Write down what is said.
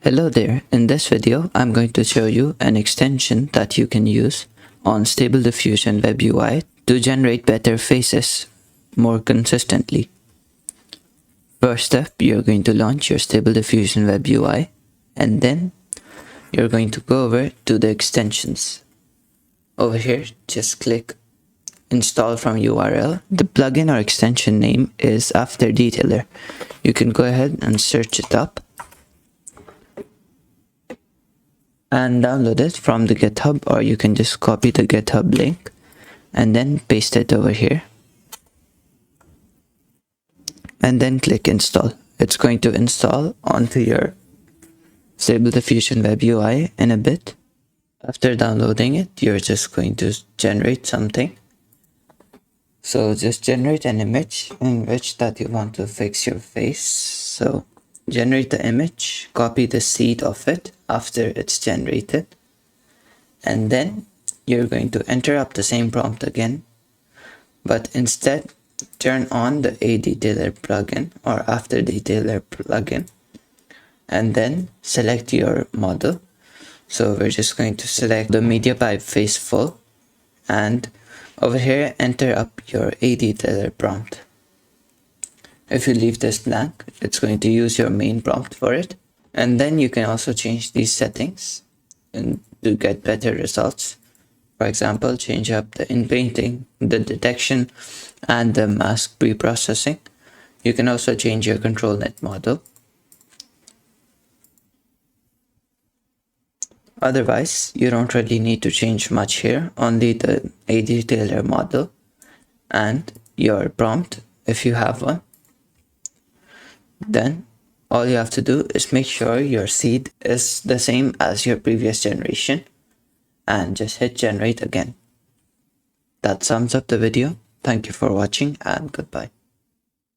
Hello there, in this video I'm going to show you an extension that you can use on Stable Diffusion web UI to generate better faces more consistently. First up, you're going to launch your Stable Diffusion web UI and then you're going to go over to the extensions. Over here, just click install from URL. The plugin or extension name is After Detailer. You can go ahead and search it up and download it from the GitHub, or you can just copy the GitHub link and then paste it over here and then click install. It's going to install onto your Stable Diffusion web UI in a bit. After downloading it, you're just going to generate something. So just generate an image in which that you want to fix your face. So generate the image, copy the seed of it after it's generated, and then you're going to enter up the same prompt again, but instead turn on the Detailer plugin or After Detailer plugin and then select your model. So we're just going to select the media pipe face full, and over here enter up your Detailer prompt. If you leave this blank, it's going to use your main prompt for it. And then you can also change these settings and to get better results. For example, change up the inpainting, the detection, and the mask pre-processing. You can also change your control net model. Otherwise, you don't really need to change much here, only the Detailer model and your prompt if you have one. Then all you have to do is make sure your seed is the same as your previous generation and just hit generate again. That sums up the video. Thank you for watching and goodbye.